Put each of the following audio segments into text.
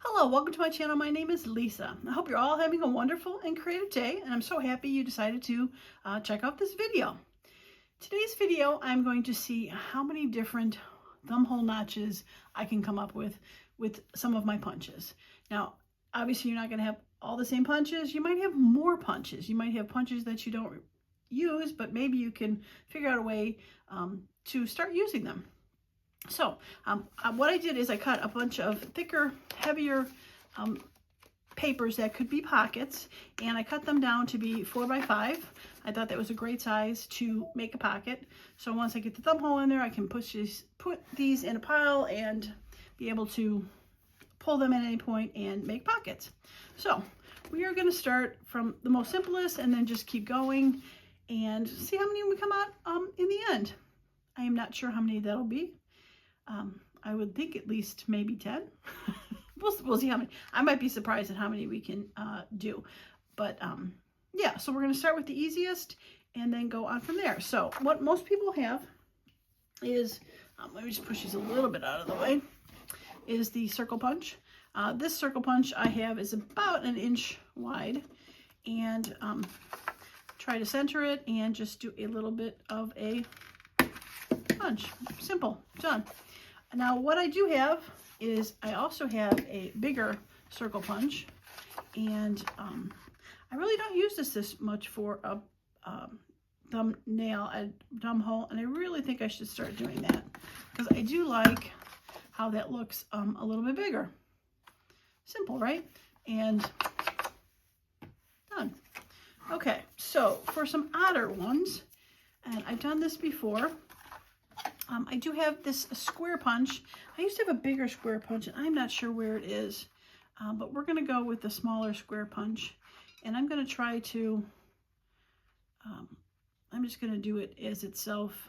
Hello, welcome to my channel. My name is Lisa. I hope you're all having a wonderful and creative day, and I'm so happy you decided to check out this video. Today's video, I'm going to see how many different thumb hole notches I can come up with some of my punches. Now, obviously you're not going to have all the same punches. You might have more punches. You might have punches that you don't use, but maybe you can figure out a way to start using them. So what I did is I cut a bunch of thicker, heavier papers that could be pockets, and I cut them down to be 4 by 5. I thought that was a great size to make a pocket. So once I get the thumb hole in there, I can put these in a pile and be able to pull them at any point and make pockets. So we are going to start from the most simplest and then just keep going and see how many we come out in the end. I am not sure how many that'll be. I would think at least maybe 10. We'll see how many. I might be surprised at how many we can do. But yeah, so we're going to start with the easiest and then go on from there. So what most people have is, let me just push these a little bit out of the way, is the circle punch. This circle punch I have is about 1 inch wide, and try to center it and just do a little bit of a punch. Simple, done. Now what I do have is I also have a bigger circle punch, and I really don't use this much for a thumbnail, a thumb hole, and I really think I should start doing that because I do like how that looks a little bit bigger. Simple, right? And done. Okay, so for some odder ones, and I've done this before, I do have this square punch. I used to have a bigger square punch, and I'm not sure where it is, but we're going to go with the smaller square punch, and I'm going to try to, I'm just going to do it as itself.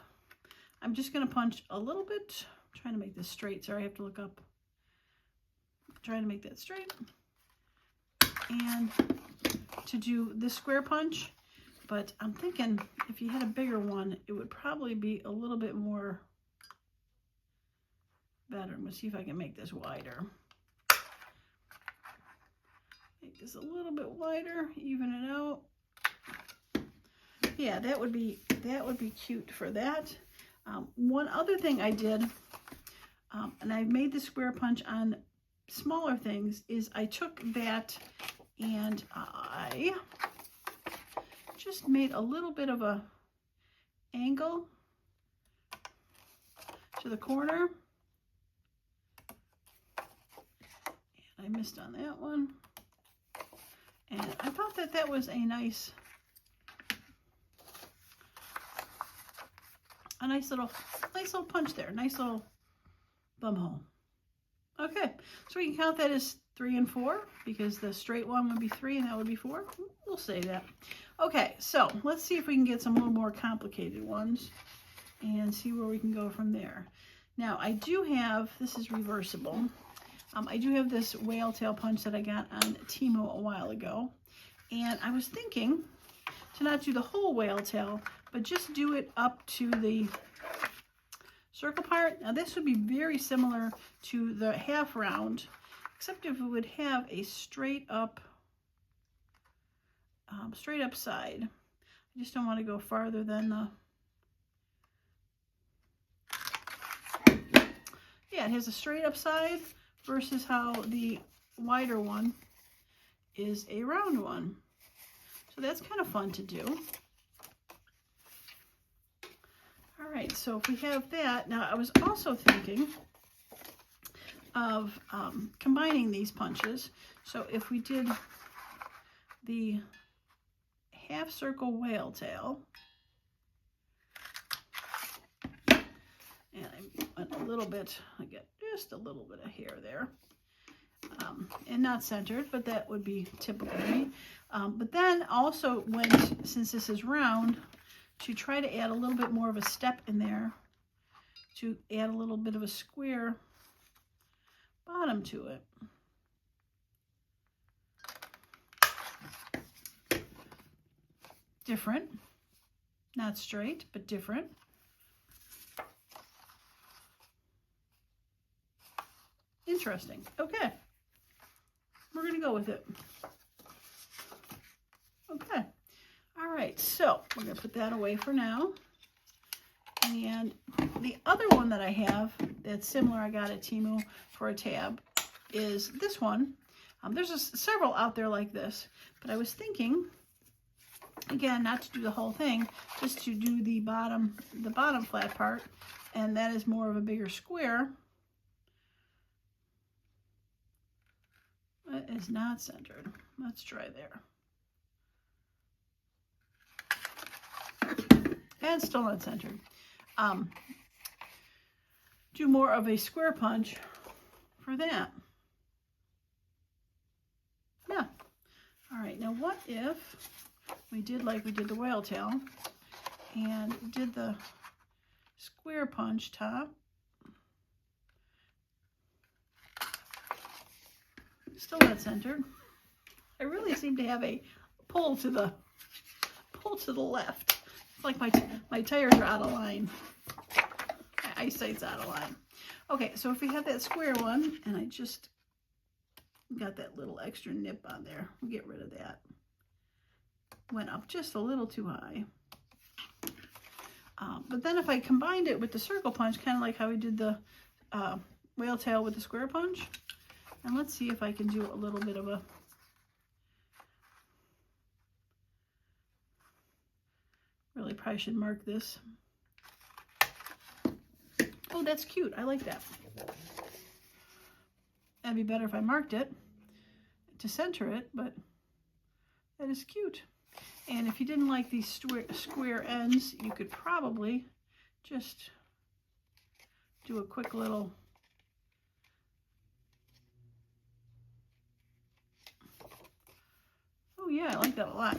I'm just going to punch a little bit. I'm trying to make this straight. Sorry, I have to look up. I'm trying to make that straight. And to do this square punch, but I'm thinking if you had a bigger one, it would probably be a little bit more better. I'm going to see if I can make this wider. Make this a little bit wider, even it out. Yeah, that would be cute for that. One other thing I did, and I made the square punch on smaller things, is I took that and I just made a little bit of a angle to the corner. And I missed on that one. And I thought that was a nice little punch there. Nice little thumb hole. Okay, so we can count that as 3 and 4 because the straight one would be 3 and that would be 4. We'll say that. Okay, so let's see if we can get some little more complicated ones and see where we can go from there. Now I do have, this is reversible. I do have this whale tail punch that I got on Temu a while ago, and I was thinking to not do the whole whale tail, but just do it up to the circle part. Now this would be very similar to the half round, except if it would have a straight up side. I just don't want to go farther than the, yeah, it has a straight up side versus how the wider one is a round one. So that's kind of fun to do. All right, so if we have that, now I was also thinking of combining these punches. So if we did the half circle whale tail, and I went a little bit, I get just a little bit of hair there, and not centered, but that would be typical of me. But then also went, since this is round, to try to add a little bit more of a step in there, to add a little bit of a square bottom to it. Different, not straight, but different. Interesting. Okay. we're going to go with it. Okay. All right, so we're going to put that away for now. And the other one that I have that's similar, I got at Temu for a tab, is this one. There's several out there like this, but I was thinking, again, not to do the whole thing, just to do the bottom flat part, and that is more of a bigger square. That is not centered. Let's try there. And still not centered. Do more of a square punch for that. Yeah. All right, now what if we did like we did the whale tail and did the square punch top. Still not centered. I really seem to have a pull to the left. It's like my tires are out of line. My eyesight's out of line. Okay, so if we have that square one, and I just got that little extra nip on there, we'll get rid of that. Went up just a little too high. But then if I combined it with the circle punch, kind of like how we did the whale tail with the square punch, and let's see if I can do a little bit of a really probably should mark this. Oh, that's cute. I like that. That'd be better if I marked it to center it, but that is cute. And if you didn't like these square ends, you could probably just do a quick little oh yeah, I like that a lot.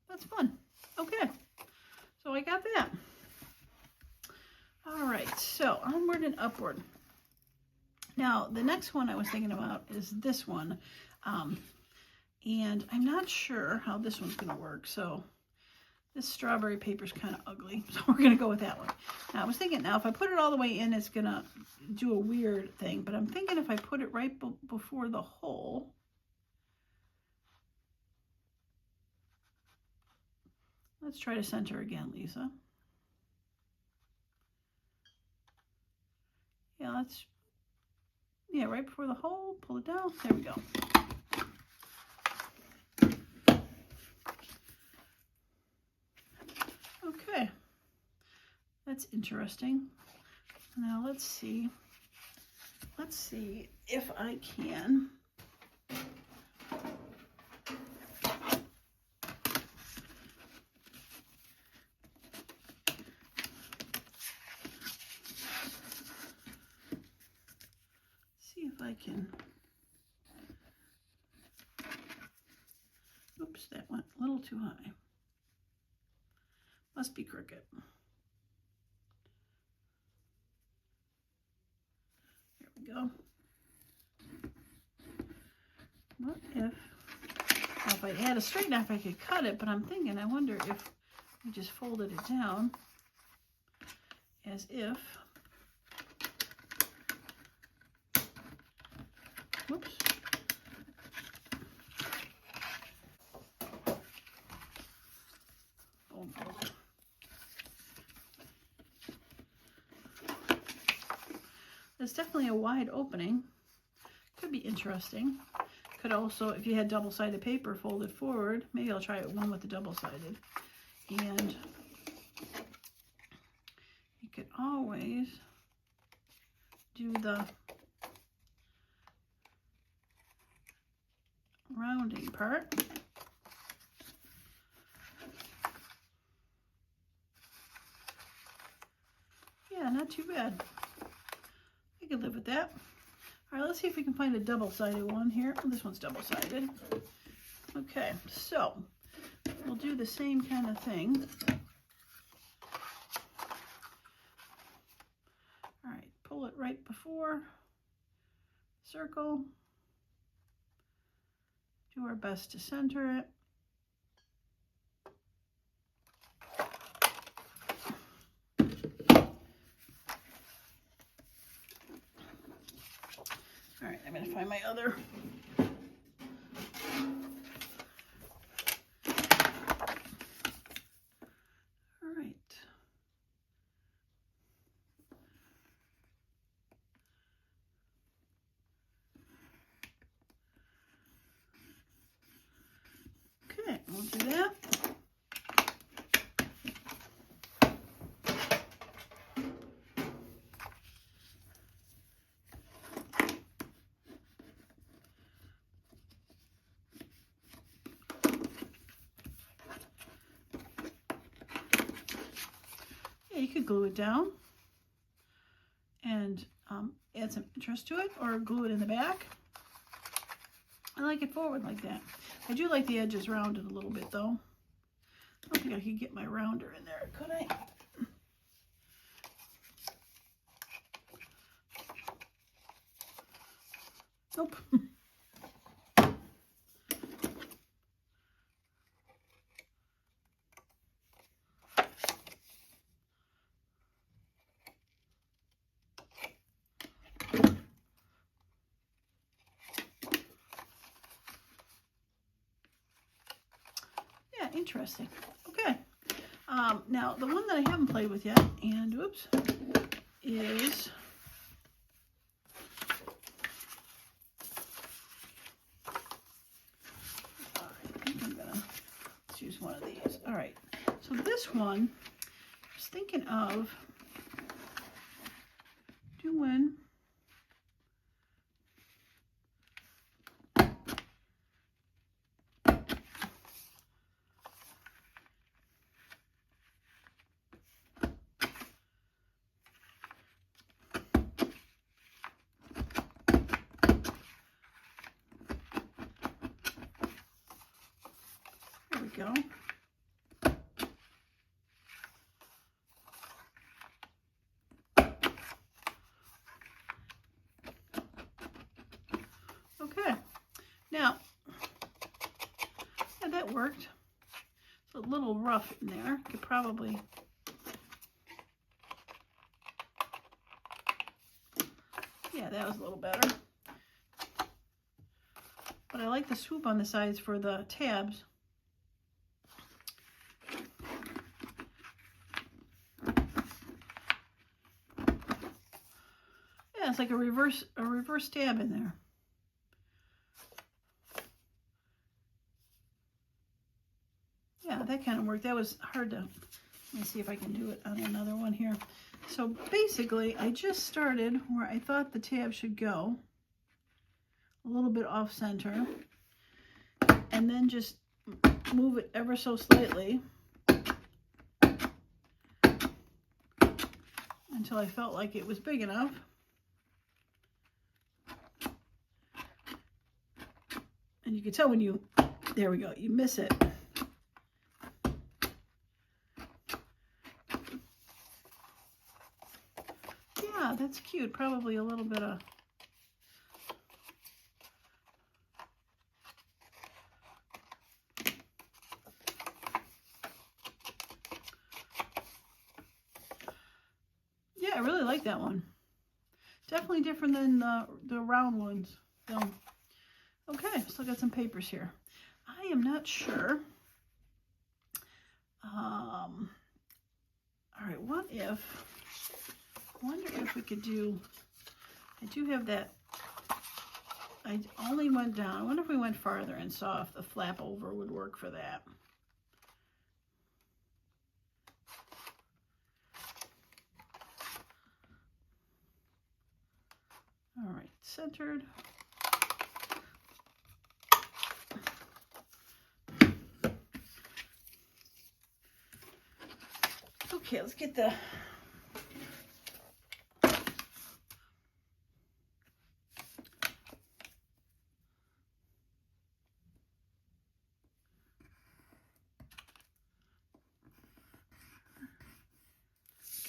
That's fun. Okay, so I got that. All right, so onward and upward. Now, the next one I was thinking about is this one. And I'm not sure how this one's going to work. So this strawberry paper is kind of ugly. So we're going to go with that one. Now, I was thinking, now if I put it all the way in, it's going to do a weird thing. But I'm thinking if I put it right before the hole. Let's try to center again, Lisa. Yeah, right before the hole, pull it down. There we go. Okay, that's interesting. Now let's see if I can oops, that went a little too high. Must be crooked. There we go. What if, well, if I had a straight knife, I could cut it, but I'm thinking, I wonder if we just folded it down as if, whoops. There's definitely a wide opening. Could be interesting. Could also, if you had double-sided paper folded forward, maybe I'll try it one with the double-sided. And you could always do the rounding part. Yeah, not too bad. I could live with that. All right, let's see if we can find a double-sided one here. Oh, this one's double-sided. Okay, so we'll do the same kind of thing. All right, pull it right before, circle. Do our best to center it. All right, I'm going to find my other. All right. Okay, we'll do that. You could glue it down and add some interest to it, or glue it in the back. I like it forward like that. I do like the edges rounded a little bit though. I don't think I could get my rounder in there, could I? Nope. Interesting. Okay. Now the one that I haven't played with yet, and whoops, is I think I'm gonna choose one of these. All right. So this one, I was thinking of doing. There we go. Okay. Now, yeah, that worked. It's a little rough in there. Could probably. Yeah, that was a little better. But I like the swoop on the sides for the tabs. Yeah, it's like a reverse tab in there. Yeah, that kind of worked. That was hard to, let me see if I can do it on another one here. So basically, I just started where I thought the tab should go, a little bit off center, and then just move it ever so slightly until I felt like it was big enough. And you can tell when you, there we go, you miss it. Yeah, that's cute. Probably a little bit of yeah, I really like that one. Definitely different than the round ones. So, okay, still got some papers here. I am not sure. All right, what if, I wonder if we could do, I do have that, I only went down, I wonder if we went farther and saw if the flap over would work for that. All right, centered. Okay, let's get the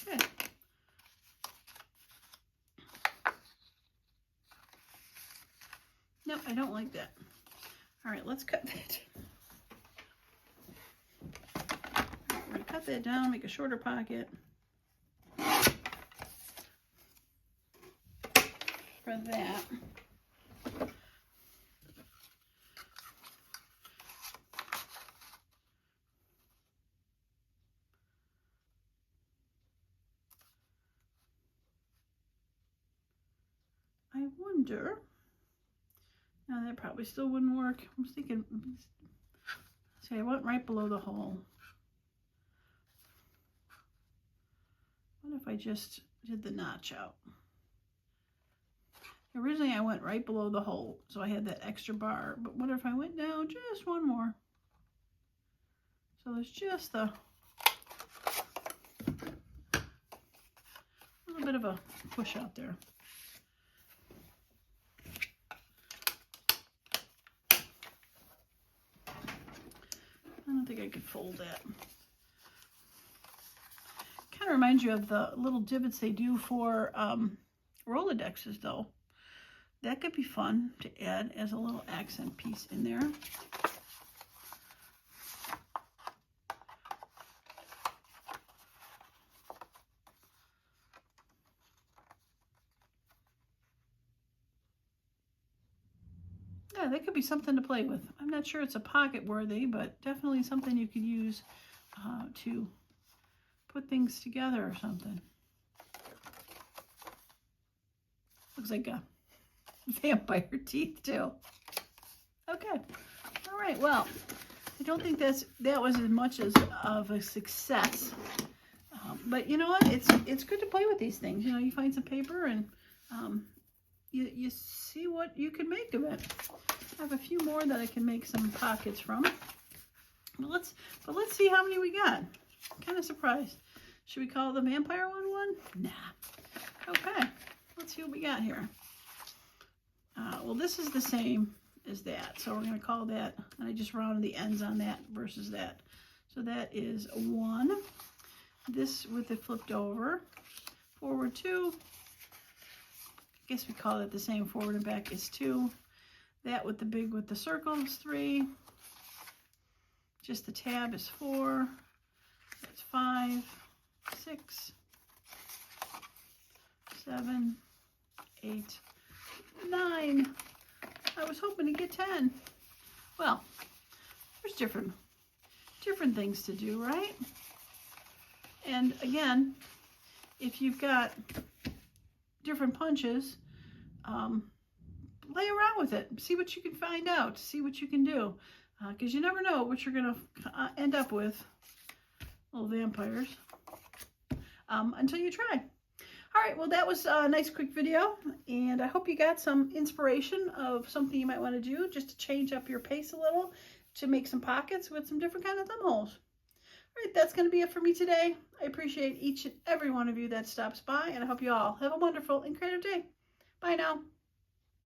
okay. No, I don't like that. All right, let's cut that. We're gonna cut that down, make a shorter pocket for that. wonder, now that probably still wouldn't work. I was thinking, see, I went right below the hole. What if I just did the notch out? Originally I went right below the hole, so I had that extra bar, but what if I went down just one more? So there's just a little bit of a push out there. I don't think I could fold that. Kind of reminds you of the little divots they do for Rolodexes, though. That could be fun to add as a little accent piece in there. Yeah, that could be something to play with. I'm not sure it's a pocket worthy, but definitely something you could use to put things together or something. Looks like a vampire teeth too. Okay. All right. Well, I don't think that was as much of a success. But you know what? It's good to play with these things. You know, you find some paper and you see what you can make of it. I have a few more that I can make some pockets from. But let's see how many we got. I'm kind of surprised. Should we call the vampire one? Nah. Okay. Let's see what we got here. Well, this is the same as that, so we're going to call that, and I just rounded the ends on that versus that. So that is 1. This with it flipped over. Forward 2. I guess we call it the same. Forward and back is 2. That with the circle is 3. Just the tab is 4. That's 5, 6, 7, 8, 9. I was hoping to get 10. Well, there's different things to do, right? And again, if you've got different punches, play around with it. See what you can find out. See what you can do. Because you never know what you're going to end up with, little vampires, until you try. All right, well, that was a nice quick video, and I hope you got some inspiration of something you might want to do just to change up your pace a little, to make some pockets with some different kind of thumb holes. All right, that's going to be it for me today. I appreciate each and every one of you that stops by, and I hope you all have a wonderful and creative day. Bye now.